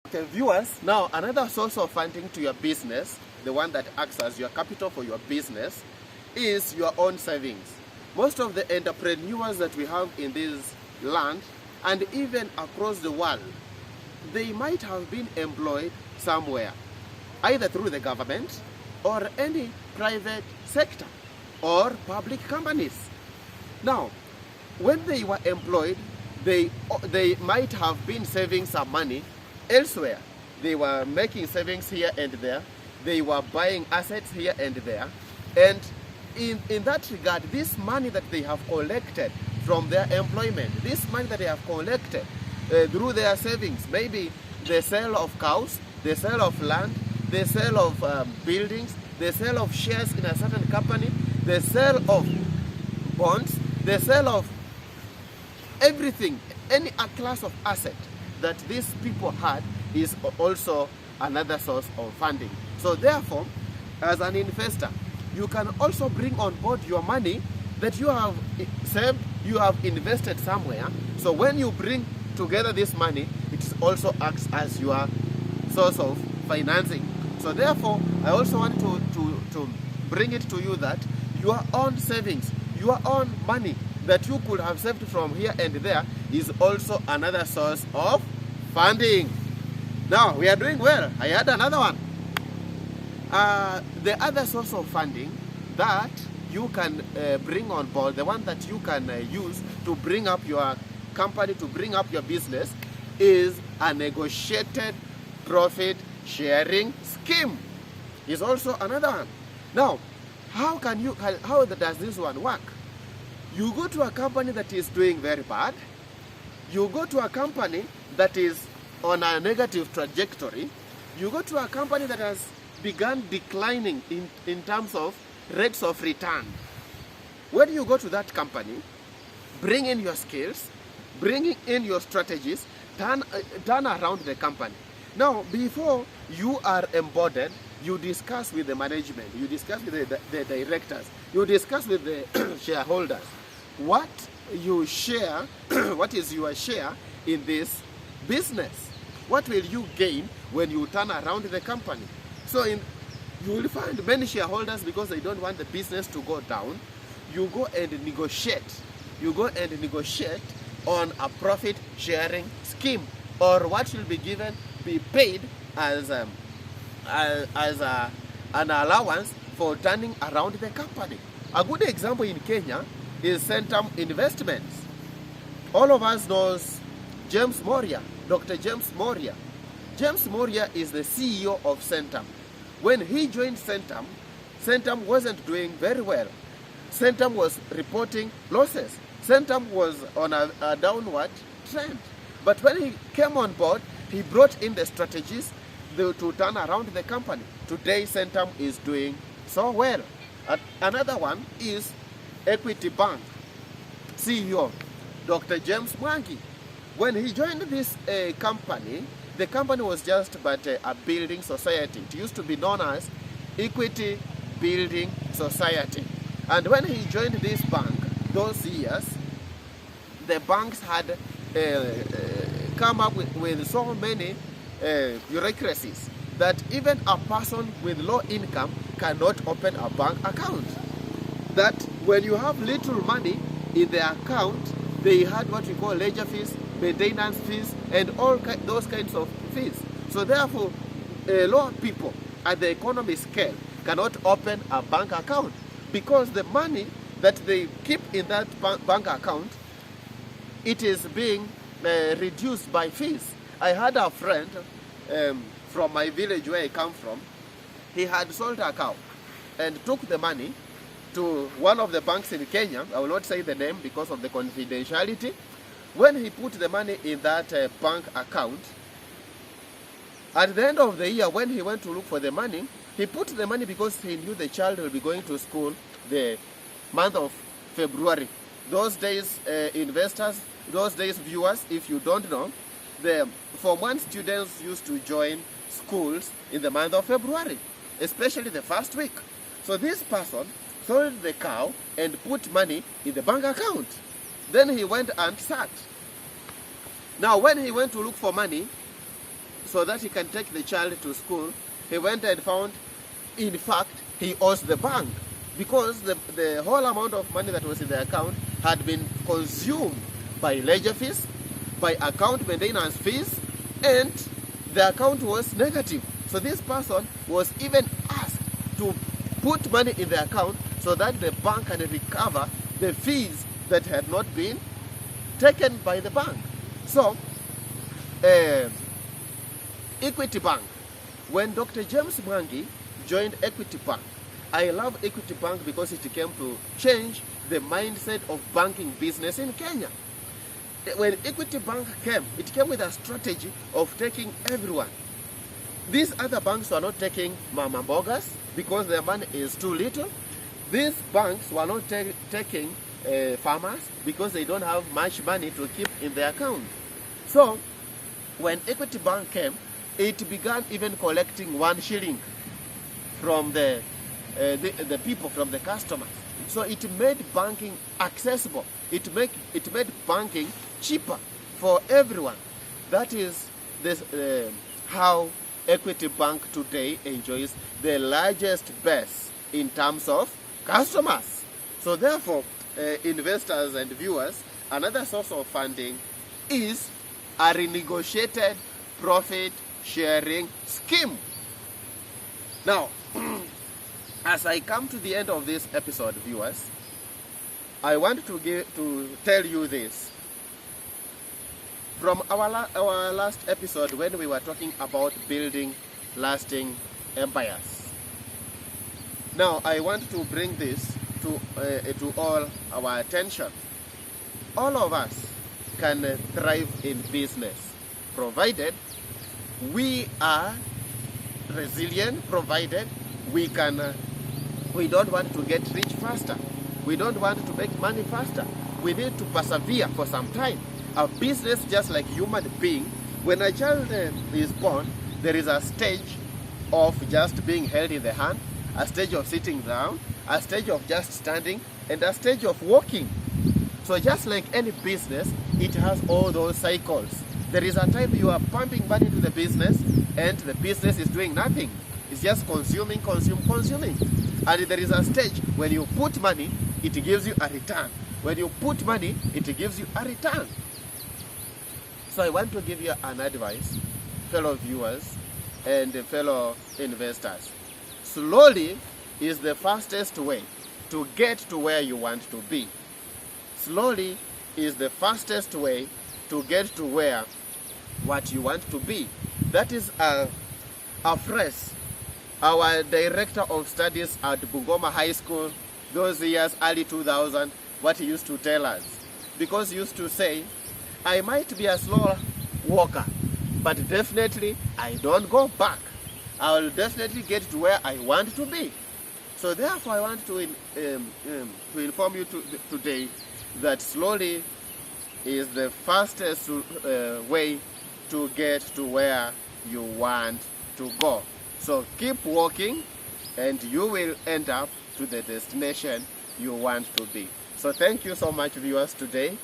Okay, viewers, now another source of funding to your business, the one that acts as your capital for your business, is your own savings. Most of the entrepreneurs that we have in this land and even across the world, they might have been employed somewhere, either through the government or any private sector or public companies. Now, when they were employed, they might have been saving some money elsewhere. They were making savings here and there. They were buying assets here and there. And in that regard, this money that they have collected from their employment, this money that they have collected through their savings, maybe the sale of cows, the sale of land, the sale of buildings, the sale of shares in a certain company, the sale of bonds, the sale of everything, any class of asset that these people had is also another source of funding. So therefore, as an investor, you can also bring on board your money that you have saved, you have invested somewhere. So when you bring together this money, it also acts as your source of financing. So therefore, I also want to bring it to you that your own savings, your own money that you could have saved from here and there is also another source of funding. Now, we are doing well. I had another one. The other source of funding that you can bring on board, the one that you can use to bring up your company, to bring up your business, is a negotiated profit sharing scheme. Is also another one. Now, how does this one work? You go to a company that is doing very bad. You go to a company that is on a negative trajectory. You go to a company that has begun declining in terms of rates of return. When you go to that company, bring in your skills, bring in your strategies, turn around the company. Now, before you are onboarded, you discuss with the management, you discuss with the directors, you discuss with the shareholders what you share, what is your share in this business? What will you gain when you turn around the company? So you will find many shareholders, because they don't want the business to go down, you go and negotiate. You go and negotiate on a profit sharing scheme, or what will be paid as an allowance for turning around the company. A good example in Kenya is Centum Investments. All of us knows James Moria, Dr. James Moria. James Moria is the CEO of Centum. When he joined Centum, Centum wasn't doing very well. Centum was reporting losses. Centum was on a downward trend. But when he came on board, he brought in the strategies to turn around the company. Today, Centum is doing so well. Another one is Equity Bank CEO, Dr. James Mwangi. When he joined this company, the company was just but a building society. It used to be known as Equity Building Society. And when he joined this bank, those years, the banks had come up with so many bureaucracies that even a person with low income cannot open a bank account. That when you have little money in the account, they had what we call ledger fees, maintenance fees, and all those kinds of fees. So therefore, lower people at the economy scale cannot open a bank account, because the money that they keep in that bank account, it is being reduced by fees. I had a friend from my village where I come from. He had sold a cow and took the money to one of the banks in Kenya. I will not say the name because of the confidentiality. When he put the money in that bank account, at the end of the year, when he went to look for the money, he put the money because he knew the child will be going to school the month of February. Those days, investors, those days, viewers, if you don't know, the Form 1 students used to join schools in the month of February, especially the first week. So this person sold the cow and put money in the bank account. Then he went and sat. Now when he went to look for money, so that he can take the child to school, he went and found, in fact, he owes the bank, because the whole amount of money that was in the account had been consumed by ledger fees, by account maintenance fees, and the account was negative. So this person was even asked to put money in the account so that the bank can recover the fees that had not been taken by the bank. So, Equity Bank, when Dr. James Mwangi joined Equity Bank, I love Equity Bank because it came to change the mindset of banking business in Kenya. When Equity Bank came, it came with a strategy of taking everyone. These other banks were not taking mama bogas because their money is too little. These banks were not taking farmers because they don't have much money to keep in their account. So, when Equity Bank came, it began even collecting 1 shilling from the people, from the customers. So it made banking accessible. It made banking cheaper for everyone. That is how Equity Bank today enjoys the largest base in terms of customers. So therefore, investors and viewers, another source of funding is a renegotiated profit sharing scheme. Now, as I come to the end of this episode, viewers, I want to tell you this. From our last episode, when we were talking about building lasting empires, now I want to bring this to all our attention. All of us can thrive in business, provided we are resilient, provided we don't want to get rich faster. We don't want to make money faster. We need to persevere for some time. A business, just like human being, when a child is born, there is a stage of just being held in the hand, a stage of sitting down, a stage of just standing, and a stage of walking. So just like any business, it has all those cycles. There is a time you are pumping money into the business, and the business is doing nothing. It's just consuming. And there is a stage when you put money, it gives you a return. When you put money, it gives you a return. So I want to give you an advice, fellow viewers and fellow investors. Slowly is the fastest way to get to where you want to be. Slowly is the fastest way to get to what you want to be. That is a phrase our director of studies at Bungoma High School, those years, early 2000, what he used to tell us. Because he used to say, I might be a slow walker, but definitely I don't go back. I will definitely get to where I want to be. So therefore I want to inform you today that slowly is the fastest way to get to where you want to go. So keep walking and you will end up to the destination you want to be. So thank you so much, viewers, today.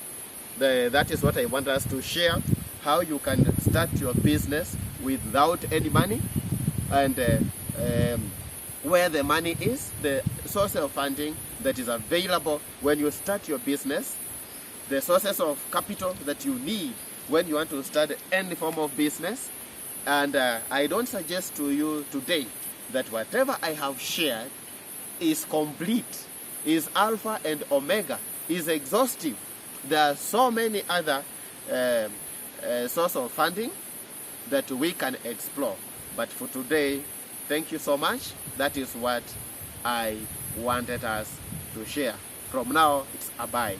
That is what I want us to share, how you can start your business without any money, and where the money is, the source of funding that is available when you start your business, the sources of capital that you need when you want to start any form of business. And I don't suggest to you today that whatever I have shared is complete, is alpha and omega, is exhaustive. There are so many other sources of funding that we can explore. But for today, thank you so much. That is what I wanted us to share. From now, it's a bye.